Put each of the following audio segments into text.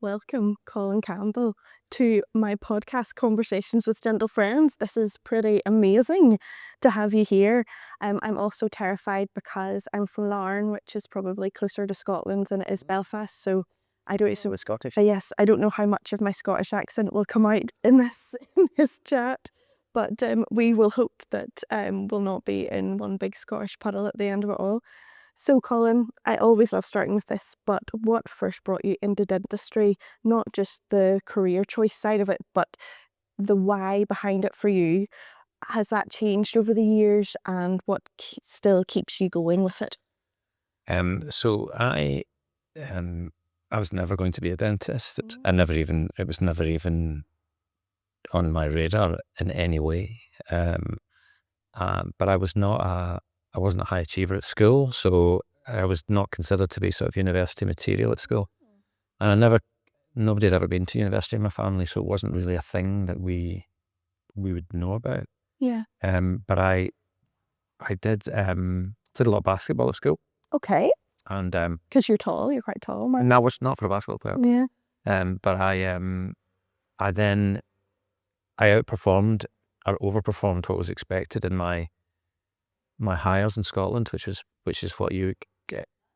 Welcome, Colin Campbell, to my podcast, Conversations with Dental Friends. This is pretty amazing to have you here. I'm also terrified because I'm from Larne, which is probably closer to Scotland than it is Belfast. So I don't. So Scottish. yes, I don't know how much of my Scottish accent will come out in this chat, but we will hope that we'll not be in one big Scottish puddle at the end of it all. So, Colin, I always love starting with this, but what first brought you into dentistry? Not just the career choice side of it, but the why behind it for you. Has that changed over the years, and what still keeps you going with it? So I was never going to be a dentist. It was never even on my radar in any way. But I wasn't a high achiever at school, so I was not considered to be sort of university material at school. And nobody had ever been to university in my family, so it wasn't really a thing that we would know about. Yeah. But I did played a lot of basketball at school. Okay. And Because you're tall, you're quite tall, Mark. and that was not for a basketball player. Yeah. But I then outperformed or overperformed what was expected in my hires in Scotland, which is what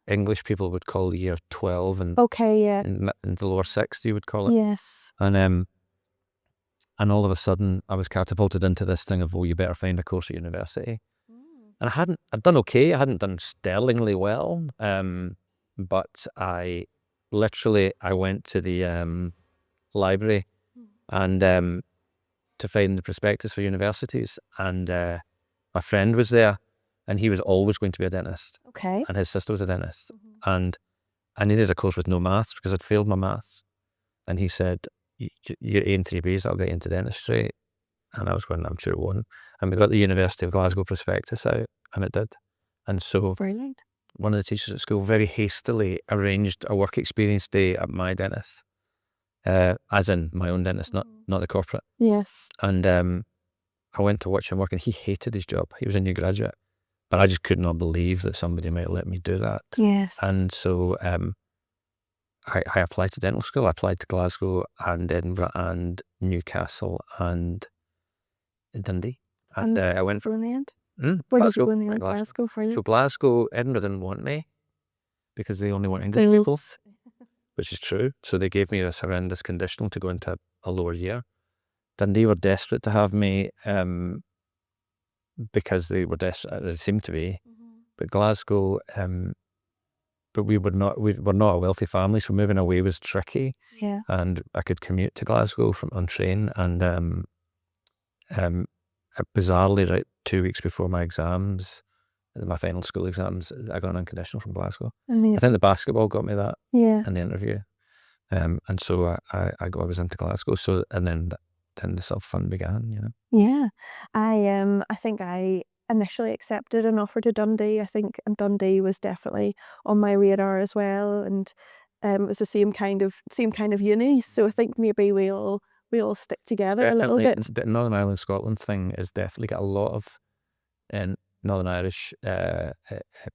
English people would call year 12, and Okay, yeah. in the lower sixth you would call it. Yes. And all of a sudden I was catapulted into this thing of, oh, you better find a course at university. And I'd done okay. I hadn't done sterlingly well. But I went to the library and to find the prospectus for universities, and my friend was there, and he was always going to be a dentist. Okay. And his sister was a dentist, and I needed a course with no maths because I'd failed my maths, and he said, "You're A and 3Bs, that'll get you into dentistry." And I was going, I'm sure it won't. And we got the University of Glasgow prospectus out, and it did. And so Brilliant. one of the teachers at school very hastily arranged a work experience day at my dentist, as in my own dentist, not the corporate. Yes. And I went to watch him work, and he hated his job. He was a new graduate, but I just could not believe that somebody might let me do that. Yes. And so I applied to dental school. I applied to Glasgow and Edinburgh and Newcastle and Dundee. And I went for in the end. Where did you go in the end? Glasgow for you? So Glasgow, Edinburgh didn't want me because they only want English people, which is true. So they gave me this horrendous conditional to go into a lower year. Dundee were desperate to have me because they were desperate. They seemed to be. But Glasgow, but we were not a wealthy family, so moving away was tricky. Yeah. And I could commute to Glasgow on train, and bizarrely, right 2 weeks before my exams, my final school exams, I got an unconditional from Glasgow. Amazing. I think the basketball got me that Yeah. in the interview, and so I was into Glasgow. So and then the sort of fun began, you know. Yeah. I think I initially accepted an offer to Dundee. I think Dundee was definitely on my radar as well, and it was the same kind of uni. So I think maybe we all stick together a little bit. The Northern Ireland Scotland thing has definitely got a lot of Northern Irish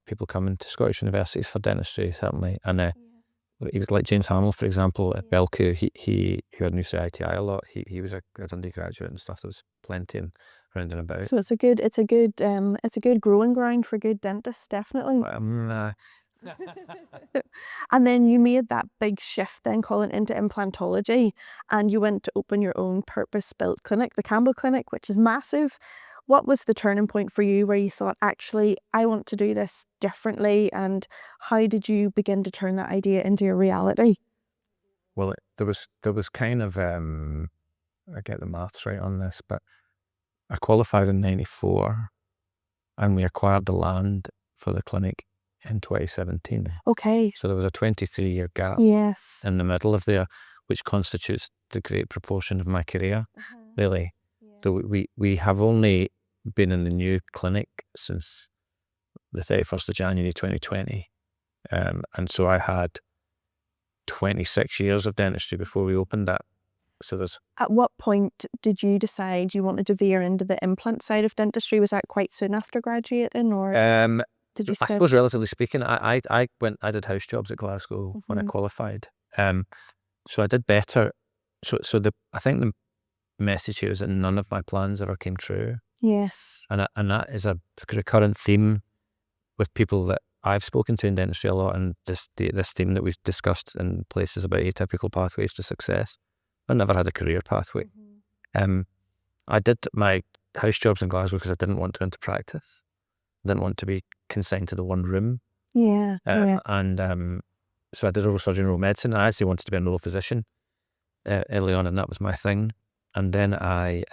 people coming to Scottish universities for dentistry, certainly. And he was like James Hamill, for example, at Belcoo. He heard me say ITI a lot. He was a Dundee graduate and stuff. There was plenty and round and about. So it's a good growing ground for good dentists, definitely. And then you made that big shift then, Colin, into implantology, and you went to open your own purpose-built clinic, the Campbell Clinic, which is massive. What was the turning point for you where you thought, actually, I want to do this differently, and how did you begin to turn that idea into a reality? Well, there was kind of, I get the maths right on this, but I qualified in 94, and we acquired the land for the clinic in 2017. Okay. So there was a 23-year gap Yes. in the middle of there, which constitutes the great proportion of my career, really. So we have only been in the new clinic since the 31st of January 2020. And so I had 26 years of dentistry before we opened that. So there's... At what point did you decide you wanted to veer into the implant side of dentistry? Was that quite soon after graduating, or did you I start? suppose, relatively speaking, I did house jobs at Glasgow when I qualified. So I did better. So I think the message here is that none of my plans ever came true. Yes. And that is a recurrent theme with people that I've spoken to in dentistry a lot, and this theme that we've discussed in places about atypical pathways to success. I never had a career pathway. I did my house jobs in Glasgow because I didn't want to go into practice. I didn't want to be consigned to the one room. Yeah. And so I did oral surgery and oral medicine. I actually wanted to be a oral physician early on, and that was my thing. And then I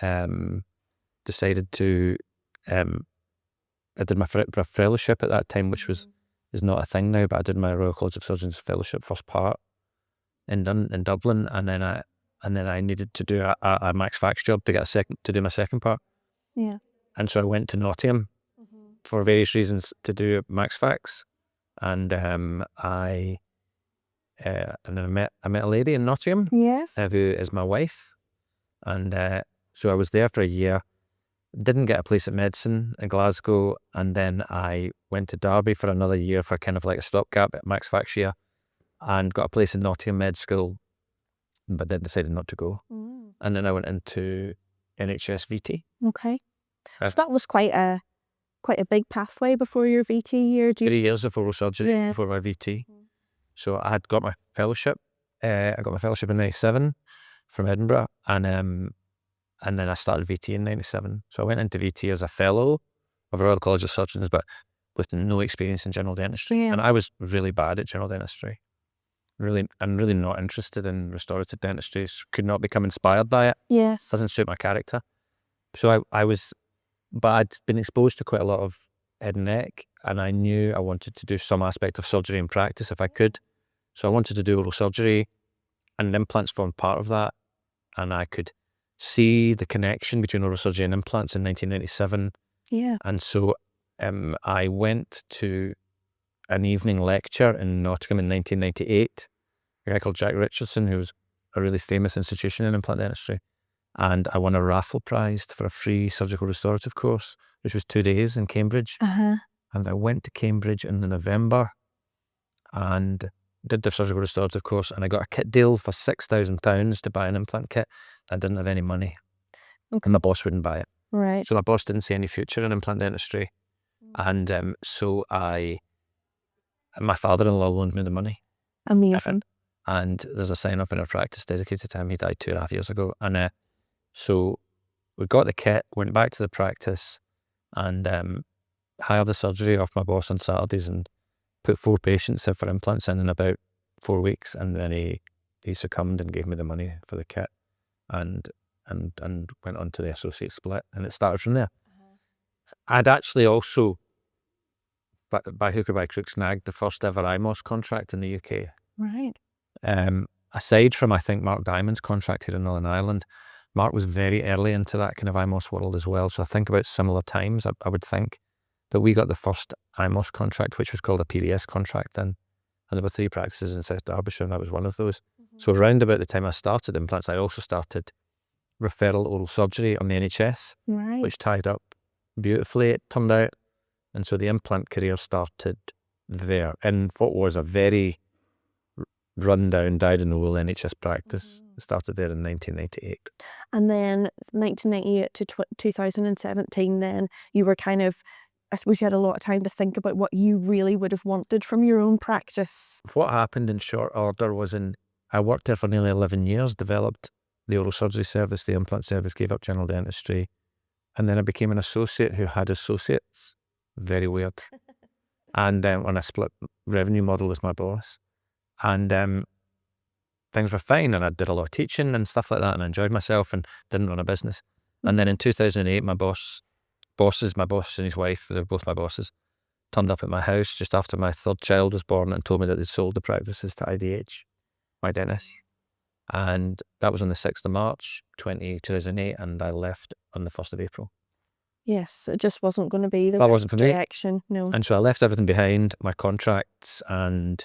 decided to, I did my fellowship at that time, which is not a thing now, but I did my Royal College of Surgeons fellowship first part in Dublin, and then I needed to do a max fax job to do my second part. Yeah. And so I went to Nottingham for various reasons to do max fax, and then I met a lady in Nottingham. Yes. Who is my wife, and so I was there for a year. Didn't get a place at medicine in Glasgow, and then I went to Derby for another year for kind of like a stopgap at max fax year, and got a place in Nottingham Med School, but then decided not to go. And then I went into NHS VT. Okay. So that was quite a big pathway before your VT year. 3 years of oral surgery Yeah. before my VT. So I had got my fellowship. I got my fellowship in '97 from Edinburgh, and then I started VT in '97. So I went into VT as a fellow of the Royal College of Surgeons, but with no experience in general dentistry. Yeah. And I was really bad at general dentistry. I'm really not interested in restorative dentistry. Could not become inspired by it. Yes. Doesn't suit my character. So I was, but I'd been exposed to quite a lot of head and neck, and I knew I wanted to do some aspect of surgery in practice if I could. So I wanted to do oral surgery, and implants formed part of that. And I could see the connection between oral surgery and implants in 1997. Yeah. And so I went to an evening lecture in Nottingham in 1998. A guy called Jack Richardson, who was a really famous institution in implant dentistry. And I won a raffle prize for a free surgical restorative course, which was 2 days in Cambridge. And I went to Cambridge in November and did the surgical restorative course, and I got a kit deal for £6,000 to buy an implant kit. I didn't have any money. Okay. And my boss wouldn't buy it. Right. So my boss didn't see any future in implant dentistry. And so my father-in-law loaned me the money. Amazing. And there's a sign up in our practice dedicated to him. He died 2.5 years ago. And so we got the kit, went back to the practice, and hired the surgery off my boss on Saturdays, and put 4 patients in for implants in about 4 weeks. And then he succumbed and gave me the money for the kit, and went on to the associate split, and it started from there. I'd actually also, by hook or by crook, snagged the first ever IMOS contract in the UK. Right. Aside from, I think, Mark Diamond's contract here in Northern Ireland, Mark was very early into that kind of IMOS world as well. So I think about similar times, I would think. But we got the first IMOS contract, which was called a PDS contract then. And there were 3 practices in South Derbyshire, and that was one of those. So around about the time I started implants, I also started referral oral surgery on the NHS, Right. which tied up beautifully, it turned out. And so the implant career started there in what was a very run-down, dyed-in-the-wool NHS practice. It started there in 1998. And then 1998 to 2017, then you were kind of, I suppose you had a lot of time to think about what you really would have wanted from your own practice. What happened in short order was I worked there for nearly 11 years, developed the oral surgery service, the implant service, gave up general dentistry, and then I became an associate who had associates. Very weird. And on a split revenue model as my boss. And things were fine, and I did a lot of teaching and stuff like that, and I enjoyed myself and didn't run a business. And then in 2008, my boss and his wife, they're both my bosses, turned up at my house just after my 3rd child was born and told me that they'd sold the practices to IDH, my dentist. And that was on the 6th of March, 2008, and I left on the 1st of April. Yes, it just wasn't going to be the That wasn't for me. direction. No. And so I left everything behind, my contracts and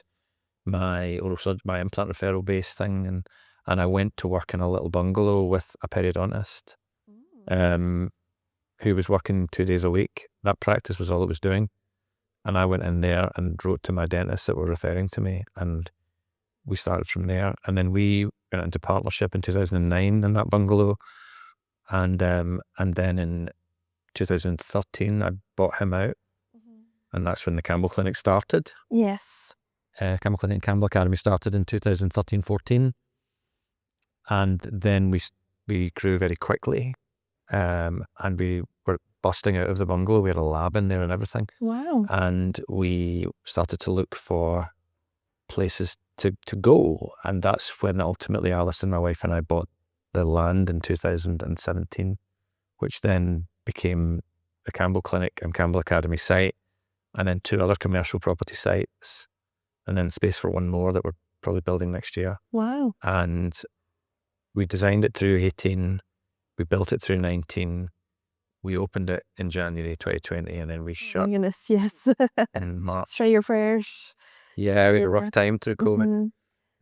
my implant referral based thing, and I went to work in a little bungalow with a periodontist who was working 2 days a week. That practice was all it was doing. And I went in there and wrote to my dentists that were referring to me, and we started from there, and then we went into partnership in 2009 in that bungalow, and then in 2013 I bought him out, and that's when the Campbell Clinic started. Yes. Campbell Clinic and Campbell Academy started in 2013-14, and then we grew very quickly, and we were busting out of the bungalow. We had a lab in there and everything. Wow. And we started to look for places to go, and that's when ultimately Alison, my wife, and I bought the land in 2017, which then became the Campbell Clinic and Campbell Academy site, and then 2 other commercial property sites, and then space for 1 more that we're probably building next year. Wow. And we designed it through 18, we built it through 19, we opened it in January 2020, and then we Oh shut my goodness, yes. in March. Say your prayers. Yeah, we had a rough time through COVID. Mhm.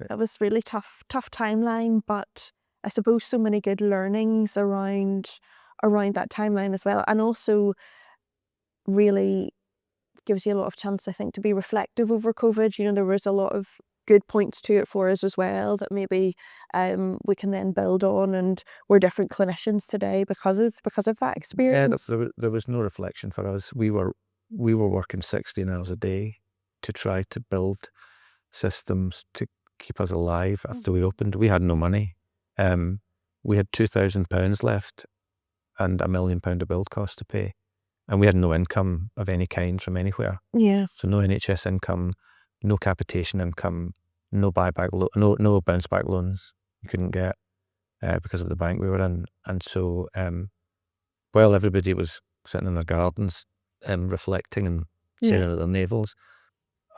That was really tough timeline, but I suppose so many good learnings around that timeline as well, and also really gives you a lot of chance, I think, to be reflective over COVID. You know, there was a lot of good points to it for us as well that maybe we can then build on, and we're different clinicians today because of that Yeah, experience. there was no reflection for us. We were working 16 hours a day to try to build systems to keep us alive after we opened. We had no money. We had £2,000 left and £1 million of build cost to pay, and we had no income of any kind from anywhere. Yeah. So no NHS income, no capitation income, no buyback, no bounce back loans you couldn't get because of the bank we were in. And so while everybody was sitting in their gardens reflecting and staring at their navels,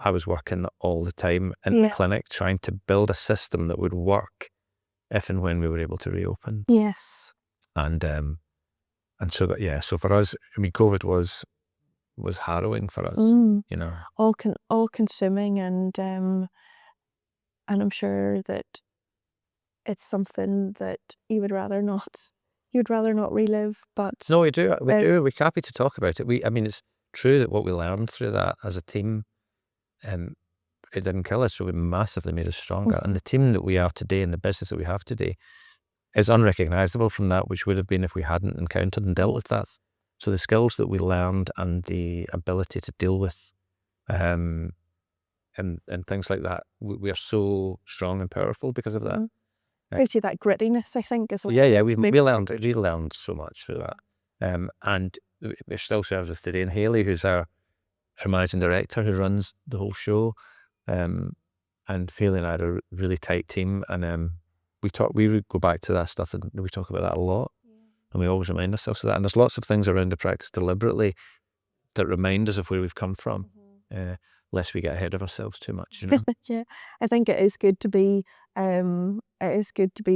I was working all the time in the clinic trying to build a system that would work if and when we were able to reopen. Yes. And so that, yeah, so for us, I mean, COVID was harrowing for us, you know. All consuming, and I'm sure that it's something that you would rather not relive, but No, we do. We're happy to talk about it. I mean, it's true that what we learned through that as a team, it didn't kill us, so it massively made us stronger. And the team that we are today and the business that we have today is unrecognisable from that which would have been if we hadn't encountered and dealt with that. So the skills that we learned and the ability to deal with and things like that, we are so strong and powerful because of that. gives you that grittiness, I think, as well. Yeah, we learned so much through that. And it still serves us today. And Hayley, who's our managing director, who runs the whole show, and Hayley and I are a really tight team, and we would go back to that stuff, and we talk about that a lot, and we always remind ourselves of that. And there's lots of things around the practice deliberately that remind us of where we've come from, lest we get ahead of ourselves too much, you know. Yeah, I think it is good to be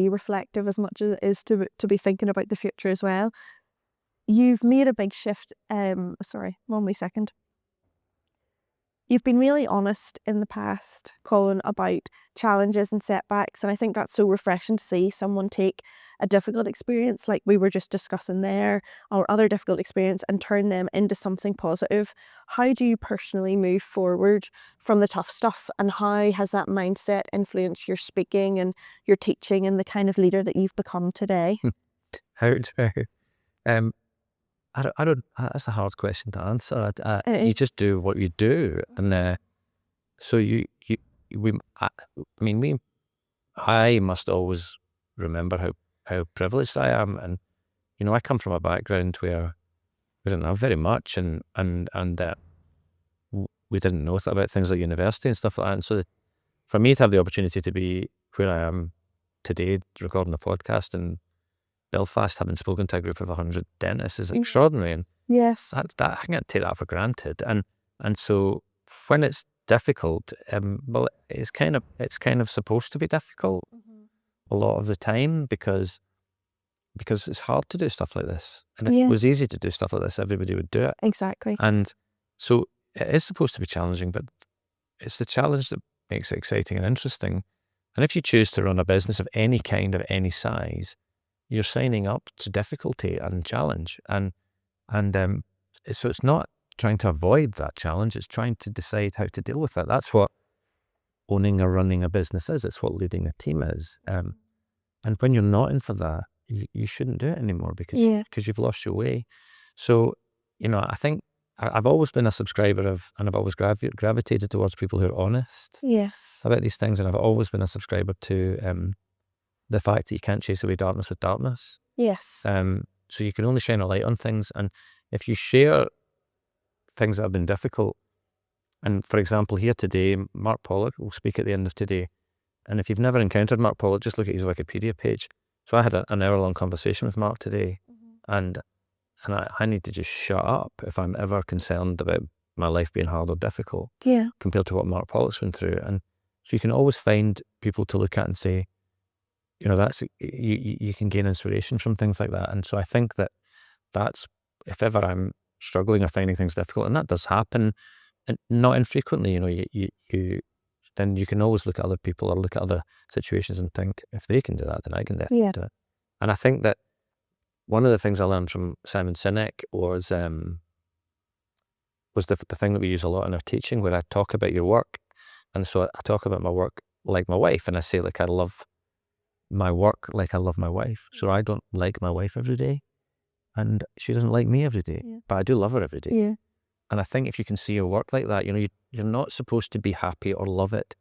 reflective as much as it is to be thinking about the future as well. You've made a big shift. Sorry, 1 wee second. You've been really honest in the past, Colin, about challenges and setbacks, and I think that's so refreshing to see someone take a difficult experience like we were just discussing there, or other difficult experience, and turn them into something positive. How do you personally move forward from the tough stuff, and how has that mindset influenced your speaking and your teaching and the kind of leader that you've become today? How do I don't. That's a hard question to answer. It You is. just do what you do, and so I must always remember how privileged I am, and you know, I come from a background where we didn't have very much, and we didn't know about things like university and stuff like that. And so, for me to have the opportunity to be where I am today, recording a podcast in Belfast, having spoken to a group of 100 dentists, is extraordinary, and Yes. that I can't take that for granted. And so when it's difficult, well, it's kind of supposed to be difficult a lot of the time because it's hard to do stuff like this. And if it was easy to do stuff like this, everybody would do it. Exactly. And so it is supposed to be challenging, but it's the challenge that makes it exciting and interesting. And if you choose to run a business of any kind, of any size, you're signing up to difficulty and challenge. And so it's not trying to avoid that challenge, it's trying to decide how to deal with it. That's what owning or running a business is. It's what leading a team is. And when you're not in for that, you shouldn't do it anymore because you've lost your way. So, I think I've always been a subscriber of, and I've always gravitated towards people who are honest about these things. And I've always been a subscriber to the fact that you can't chase away darkness with darkness. So you can only shine a light on things. And if you share things that have been difficult, and for example, here today, Mark Pollock will speak at the end of today. And if you've never encountered Mark Pollock, just look at his Wikipedia page. So I had an hour-long conversation with Mark today, and I need to just shut up if I'm ever concerned about my life being hard or difficult compared to what Mark Pollock's been through. And so you can always find people to look at and say, that's you can gain inspiration from things like that. And so I think that's if ever I'm struggling or finding things difficult, and that does happen, and not infrequently, then you can always look at other people or look at other situations and think, if they can do that, then I can definitely do it. And I think that one of the things I learned from Simon Sinek was the thing that we use a lot in our teaching, where I talk about your work. And so I talk about my work like my wife, and I say, like, I love my work like I love my wife. So I don't like my wife every day, and she doesn't like me every day, but I do love her every day. And I think if you can see your work like that, you're not supposed to be happy or love it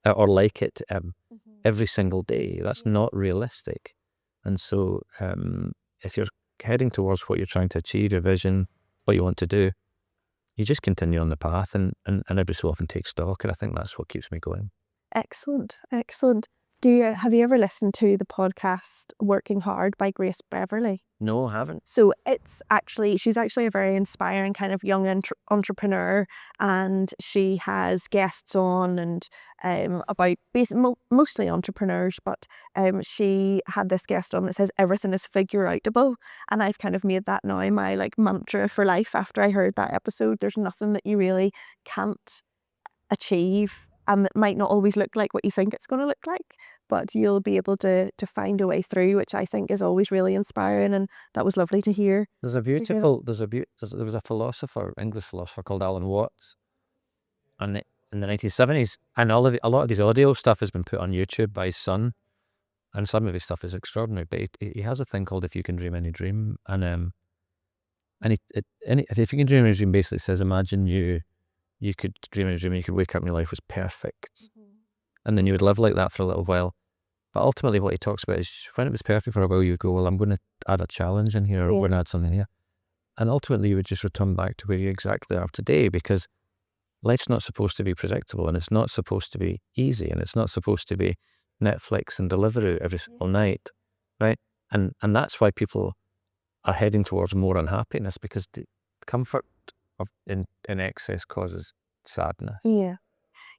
or like it every single day. That's not realistic. And so if you're heading towards what you're trying to achieve, your vision, what you want to do, you just continue on the path and every so often take stock. And I think that's what keeps me going. Excellent. Have you ever listened to the podcast Working Hard by Grace Beverley? No, I haven't. So she's actually a very inspiring kind of young entrepreneur, and she has guests on and about mostly entrepreneurs, but she had this guest on that says everything is figure-outable, and I've kind of made that now my like mantra for life after I heard that episode. There's nothing that you really can't achieve, and that might not always look like what you think it's going to look like, but you'll be able to find a way through, which I think is always really inspiring, and that was lovely to hear. There was a philosopher, English philosopher called Alan Watts, and in the 1970s, and a lot of his audio stuff has been put on YouTube by his son, and some of his stuff is extraordinary, but he has a thing called If You Can Dream Any Dream, and If You Can Dream Any Dream basically says, imagine you could dream any dream and you could wake up and your life was perfect. And then you would live like that for a little while. But ultimately what he talks about is when it was perfect for a while, you go, well, I'm going to add a challenge in here, or I'm going to add something here. And ultimately you would just return back to where you exactly are today, because life's not supposed to be predictable, and it's not supposed to be easy, and it's not supposed to be Netflix and Deliveroo every single night, right? And that's why people are heading towards more unhappiness, because the comfort in excess causes sadness.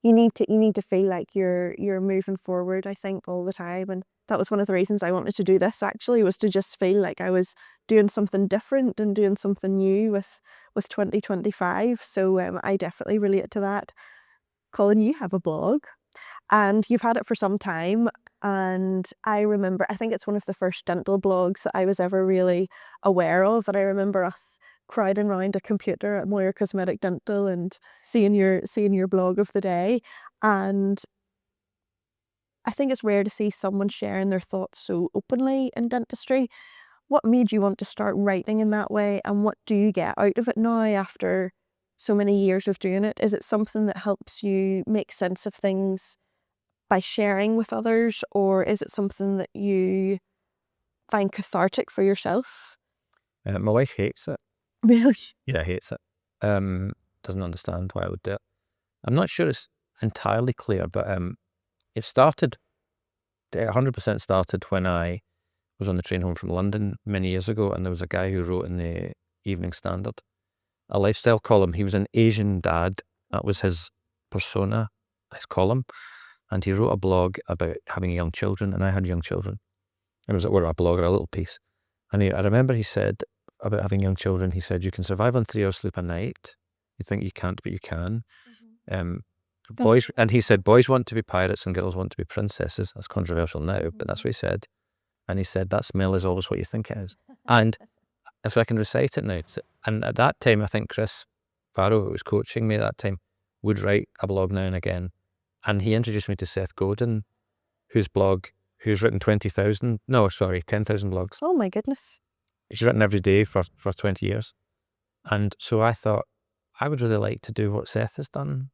You need to feel like you're moving forward, I think, all the time. And that was one of the reasons I wanted to do this, actually, was to just feel like I was doing something different and doing something new with 2025. So I definitely relate to that. Colin, you have a blog and you've had it for some time. And I remember, I think it's one of the first dental blogs that I was ever really aware of. And I remember us crowding around a computer at Moyer Cosmetic Dental and seeing your blog of the day. And I think it's rare to see someone sharing their thoughts so openly in dentistry. What made you want to start writing in that way, and what do you get out of it now after so many years of doing it? Is it something that helps you make sense of things by sharing with others, or is it something that you find cathartic for yourself? My wife hates it. Really? Yeah, hates it. Doesn't understand why I would do it. I'm not sure it's entirely clear, but it 100% started when I was on the train home from London many years ago, and there was a guy who wrote in the Evening Standard a lifestyle column. He was an Asian dad. That was his persona, his column. And he wrote a blog about having young children, and I had young children. It was a blog or a little piece. And I remember he said about having young children, he said, you can survive on 3 hours sleep a night. You think you can't, but you can. Boys, and he said, boys want to be pirates and girls want to be princesses. That's controversial now, but that's what he said. And he said, that smell is always what you think it is. And so I can recite it now. And at that time, I think Chris Farrow, who was coaching me at that time, would write a blog now and again. And he introduced me to Seth Godin, whose written 10,000 blogs. Oh my goodness. He's written every day for 20 years. And so I thought, I would really like to do what Seth has done.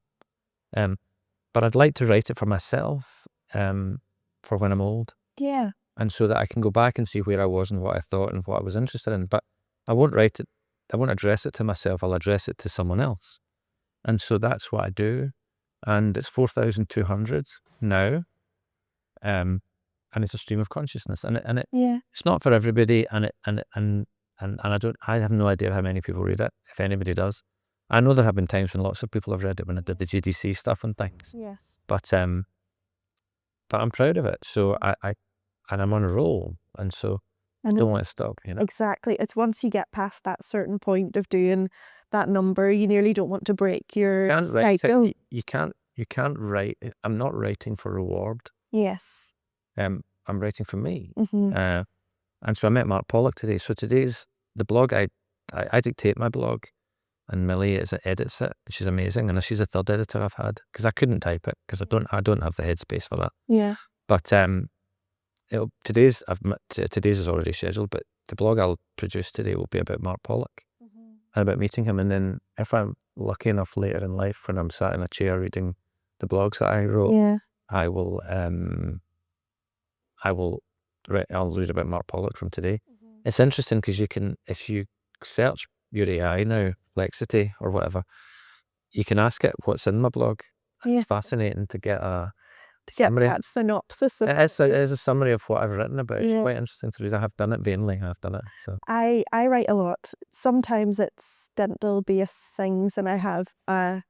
But I'd like to write it for myself, for when I'm old. Yeah. And so that I can go back and see where I was and what I thought and what I was interested in. But I won't address it to myself, I'll address it to someone else. And so that's what I do. And it's 4,200 now. And it's a stream of consciousness. And it's not for everybody, and I have no idea how many people read it, if anybody does. I know there have been times when lots of people have read it when I did the GDC stuff and things. Yes. But I'm proud of it. So I'm on a roll, and so I don't want to stop. Exactly. It's once you get past that certain point of doing that number, you nearly don't want to break your cycle. You can't write. I'm not writing for reward. Yes. I'm writing for me. Mm-hmm. And so I met Mark Pollock today. So today's the blog. I dictate my blog, and Millie edits it. She's amazing, and she's the third editor I've had, because I couldn't type it because I don't have the headspace for that. Yeah. But today's is already scheduled, but the blog I'll produce today will be about Mark Pollock and about meeting him. And then if I'm lucky enough later in life, when I'm sat in a chair reading the blogs that I wrote, I'll read about Mark Pollock from today. It's interesting because if you search your AI now, Lexity or whatever, you can ask it what's in my blog. It's fascinating to get a summary. That synopsis. It is a summary of what I've written about. It's quite interesting to read. I have done it vainly. I've done it. So I write a lot. Sometimes it's dental based things, and I have a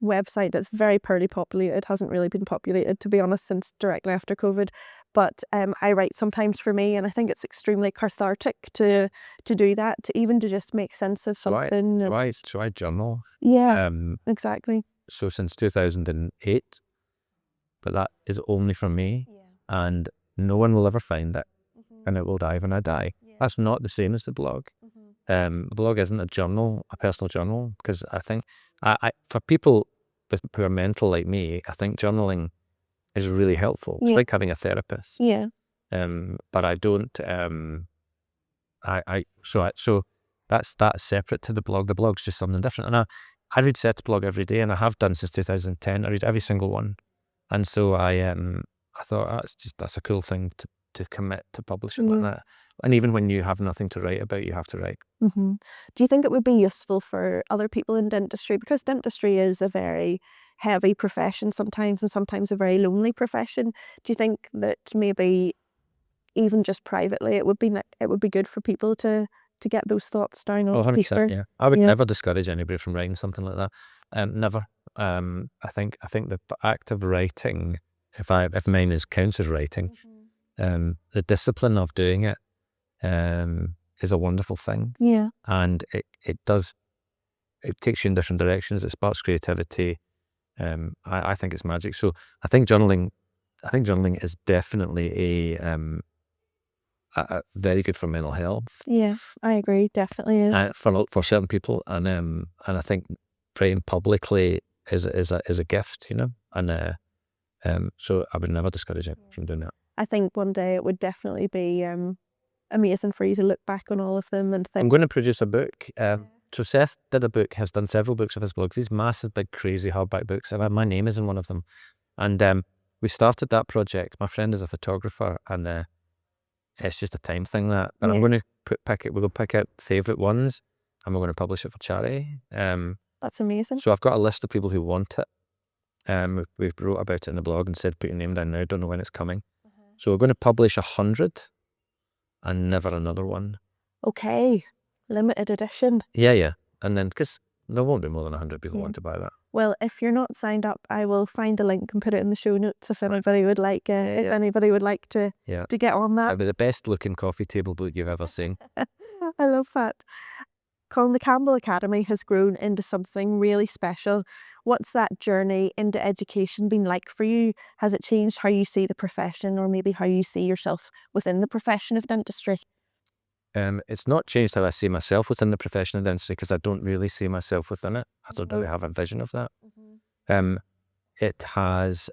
website that's very poorly populated. Hasn't really been populated, to be honest, since directly after COVID. But I write sometimes for me, and I think it's extremely cathartic to do that, to just make sense of something. So I journal. Yeah, exactly. So since 2008, but that is only for me, and no one will ever find it, and it will die when I die. That's not the same as the blog. The blog isn't a journal, a personal journal, because I think for people who are mental like me, I think journaling is really helpful. It's like having a therapist. Yeah. But I don't. So that's separate to the blog. The blog's just something different, and I read Seth's blog every day, and I have done since 2010. I read every single one, and so I thought that's a cool thing to commit to publishing like that. And even when you have nothing to write about, you have to write. Do you think it would be useful for other people in dentistry? Because dentistry is a very heavy profession sometimes, and sometimes a very lonely profession. Do you think that maybe even just privately it would be good for people to get those thoughts down on paper? Yeah. I would never discourage anybody from writing something like that. Never. I think the act of writing, if mine counts as writing, the discipline of doing it is a wonderful thing. Yeah. And it takes you in different directions. It sparks creativity. I think it's magic. So I think journaling is definitely a very good for mental health. Yeah, I agree. Definitely is. For certain people, and I think writing publicly is a gift, and so I would never discourage it from doing that. I think one day it would definitely be amazing for you to look back on all of them and think. I'm going to produce a book. So Seth has done several books of his blog, these massive, big, crazy hardback books, and my name is in one of them. And we started that project. My friend is a photographer, and it's just a time thing that. But I'm going to we'll pick out favourite ones, and we're going to publish it for charity. That's amazing. So I've got a list of people who want it. We wrote about it in the blog and said, put your name down now. Don't know when it's coming. So we're going to publish 100, and never another one. Okay, limited edition. Yeah. And then, because there won't be more than 100 people who want to buy that. Well, if you're not signed up, I will find the link and put it in the show notes if anybody would like. If anybody would like to get on that. It'll be the best looking coffee table book you've ever seen. I love that. Colin, the Campbell Academy has grown into something really special. What's that journey into education been like for you? Has it changed how you see the profession, or maybe how you see yourself within the profession of dentistry? It's not changed how I see myself within the profession of dentistry, because I don't really see myself within it. I don't really have a vision of that. it has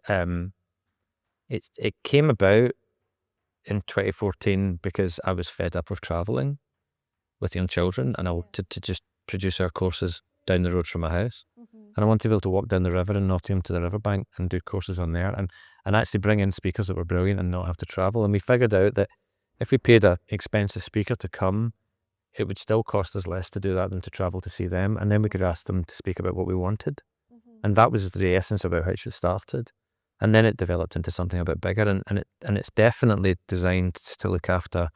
it came about in 2014 because I was fed up of traveling with young children, and I wanted to just produce our courses down the road from my house. And I wanted to be able to walk down the river in Nottingham to the riverbank and do courses on there, and actually bring in speakers that were brilliant and not have to travel. And we figured out that if we paid an expensive speaker to come, it would still cost us less to do that than to travel to see them. And then we could ask them to speak about what we wanted. And that was the essence about how it started. And then it developed into something a bit bigger, and it's definitely designed to look after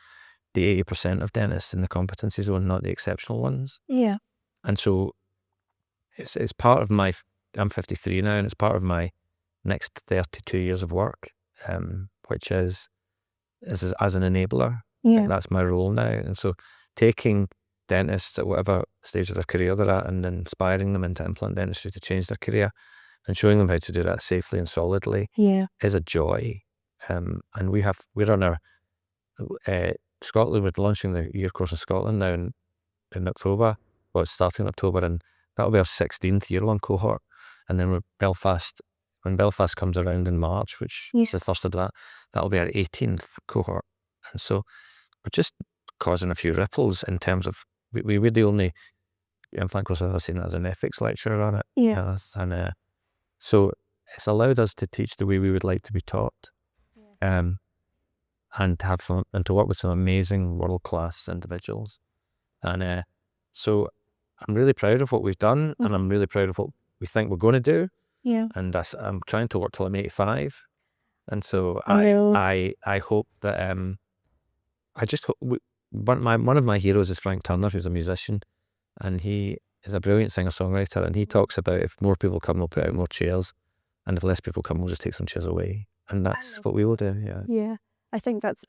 the 80% of dentists in the competency zone, not the exceptional ones. Yeah. And so it's part of my, I'm 53 now, and it's part of my next 32 years of work, which is as an enabler. Yeah. That's my role now. And so taking dentists at whatever stage of their career they're at and inspiring them into implant dentistry to change their career and showing them how to do that safely and solidly is a joy. And we're on our Scotland, we're launching the year course in Scotland now in October. Well, it's starting in October, and that'll be our 16th year-long cohort. And then when Belfast comes around in March, which is the first of that'll be our 18th cohort. And so we're just causing a few ripples in terms of, we're the only implant course I've ever seen that has an ethics lecturer on it. Yeah. And so it's allowed us to teach the way we would like to be taught. And to have fun, and to work with some amazing world-class individuals. And so I'm really proud of what we've done, and I'm really proud of what we think we're going to do. Yeah. And I'm trying to work till I'm 85. And so I I hope that I just hope one of my heroes is Frank Turner, who's a musician, and he is a brilliant singer-songwriter, and he talks about if more people come, we'll put out more chairs, and if less people come, we'll just take some chairs away. And that's what we will do. Yeah. I think that's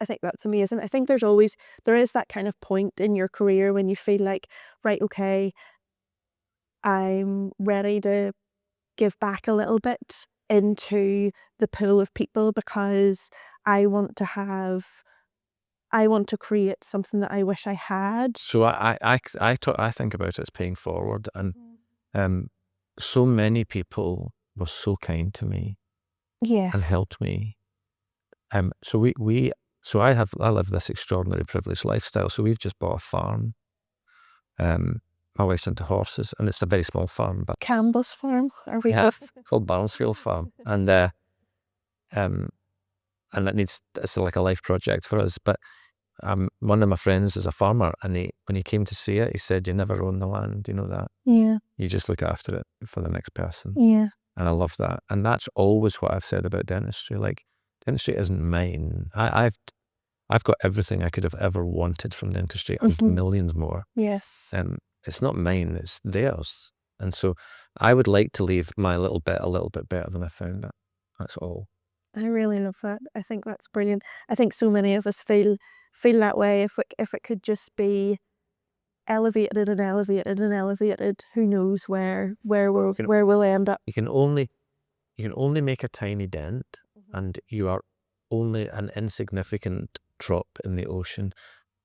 amazing. I think there is that kind of point in your career when you feel like, right, okay, I'm ready to give back a little bit into the pool of people because I want to create something that I wish I had. So I think about it as paying forward, and so many people were so kind to me and Yes. helped me. So I live this extraordinary privileged lifestyle. So we've just bought a farm. My wife's into horses, and it's a very small farm, but Campbell's farm, are we? it's called Barnesfield Farm, and it's like a life project for us. But one of my friends is a farmer, and when he came to see it, he said, "You never own the land, you know that. Yeah. You just look after it for the next person." Yeah. And I love that, and that's always what I've said about dentistry. Like, dentistry isn't mine. I've got everything I could have ever wanted from dentistry, and millions more. Yes. It's not mine, it's theirs. And so I would like to leave my little bit a little bit better than I found it. That's all. I really love that. I think that's brilliant. I think so many of us feel that way. If it could just be elevated and elevated and elevated, who knows where we'll end up. You can only make a tiny dent, and you are only an insignificant drop in the ocean,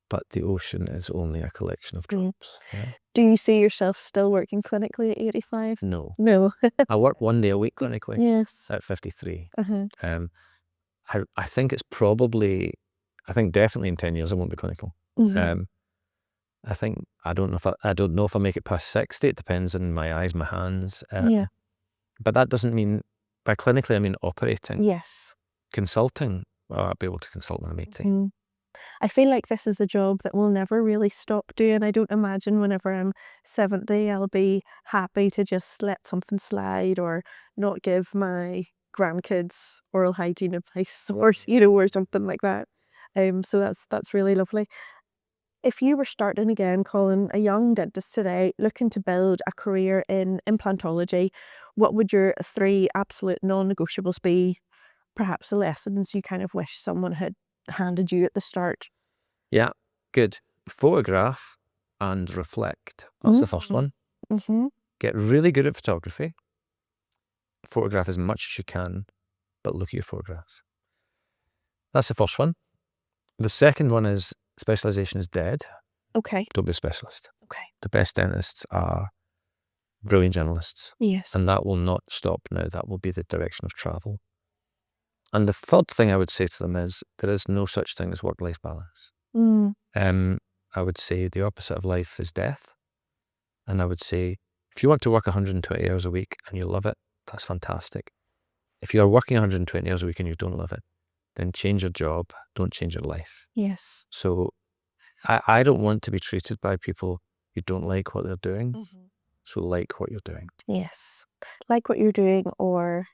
but the ocean is only a collection of drops. Yeah. Do you see yourself still working clinically at 85? No. No. I work one day a week clinically. Yes. At 53. I think it's probably, definitely in 10 years I won't be clinical. I don't know if I make it past 60. It depends on my eyes, my hands. But that doesn't mean, by clinically I mean operating. Yes. Consulting, well, I'll be able to consult when I'm 80. I feel like this is a job that we'll never really stop doing. I don't imagine whenever I'm 70 I'll be happy to just let something slide or not give my grandkids oral hygiene advice or something like that. So that's really lovely. If you were starting again, Colin, a young dentist today looking to build a career in implantology, what would your 3 absolute non-negotiables be? Perhaps the lessons you kind of wish someone had handed you at the start. Yeah, good. Photograph and reflect. That's the first one. Get really good at photography. Photograph as much as you can, but look at your photographs. That's the first one. The second one is specialization is dead. Okay. Don't be a specialist. Okay. The best dentists are brilliant generalists. Yes. And that will not stop now. That will be the direction of travel. And the third thing I would say to them is there is no such thing as work-life balance. I would say the opposite of life is death. And I would say if you want to work 120 hours a week and you love it, that's fantastic. If you are working 120 hours a week and you don't love it, then change your job, don't change your life. Yes. So I don't want to be treated by people who don't like what they're doing. So like what you're doing. Yes. Like what you're doing, or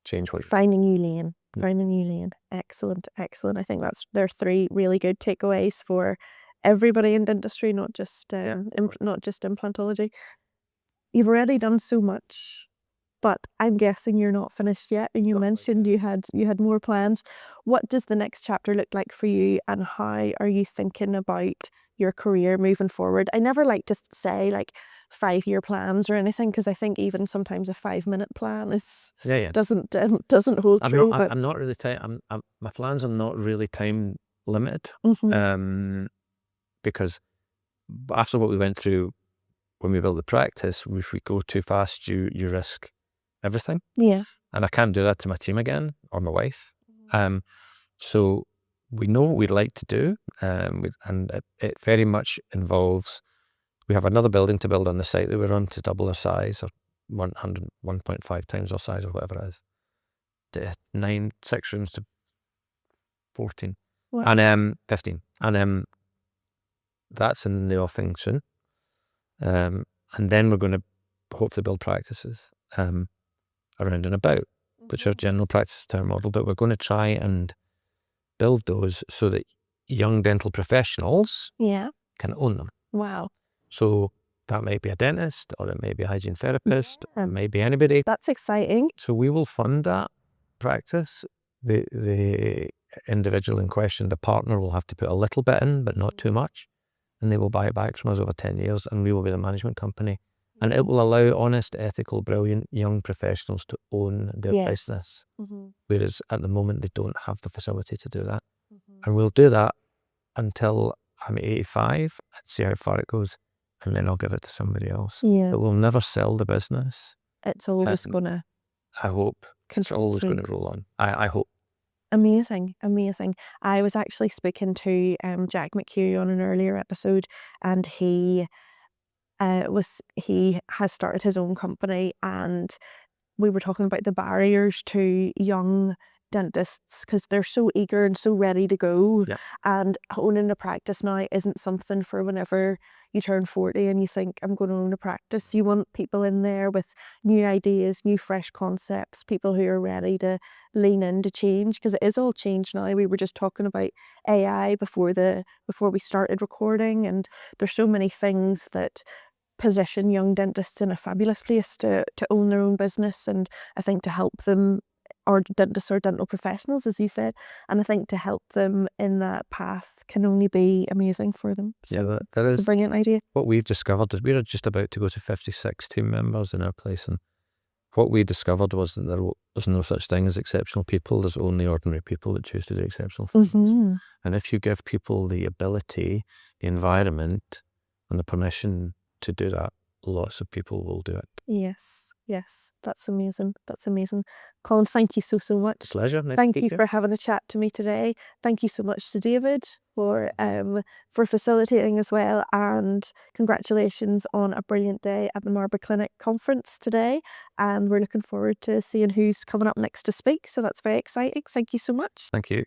Change what you're finding new lane. Finding new lane. Excellent. Excellent. I think there are 3 really good takeaways for everybody in dentistry, not just not just implantology. You've already done so much, but I'm guessing you're not finished yet. And you mentioned you had more plans. What does the next chapter look like for you, and how are you thinking about your career moving forward? I never like to say like 5-year plans or anything, because I think even sometimes a 5-minute plan is doesn't hold true. But I'm not really my plans are not really time limited. Because after what we went through when we built the practice, if we go too fast, you risk everything. Yeah. And I can't do that to my team again or my wife. So we know what we'd like to do, and it very much involves, we have another building to build on the site that we're on to double our size, or 1.5 times our size, or whatever it is. 6 rooms to 14. Wow. And 15. And that's in the offing soon. And then we're going to hopefully build practices around and about, which are general practice to our model, but we're going to try and build those so that young dental professionals can own them. Wow. So that might be a dentist, or it may be a hygiene therapist, or it may be anybody. That's exciting. So we will fund that practice. The individual in question, the partner, will have to put a little bit in, but not too much. And they will buy it back from us over 10 years, and we will be the management company. And it will allow honest, ethical, brilliant young professionals to own their business. Whereas at the moment, they don't have the facility to do that. And we'll do that until I'm 85 and see how far it goes. And then I'll give it to somebody else. Yeah. But we'll never sell the business. It's always going to... I hope. It's always going to roll on. I hope. Amazing, amazing. I was actually speaking to Jack McHugh on an earlier episode, and he has started his own company, and we were talking about the barriers to young dentists, because they're so eager and so ready to go. And owning a practice now isn't something for whenever you turn 40 and you think, I'm going to own a practice. You want people in there with new ideas, new fresh concepts, people who are ready to lean into change, because it is all change now. We were just talking about AI before we started recording, and there's so many things that position young dentists in a fabulous place to own their own business, and I think to help them, or dentists or dental professionals, as you said, and I think to help them in that path can only be amazing for them. So that is a brilliant idea. What we've discovered is we're just about to go to 56 team members in our place, and what we discovered was that there's no such thing as exceptional people. There's only ordinary people that choose to do exceptional things. And if you give people the ability, the environment, and the permission to do that, lots of people will do it. Yes, that's amazing. That's amazing. Colin, thank you so much. Pleasure. Thank you for having a chat to me today. Thank you so much to David for facilitating as well, and congratulations on a brilliant day at the Marber Clinic conference today. And we're looking forward to seeing who's coming up next to speak. So that's very exciting. Thank you so much. Thank you.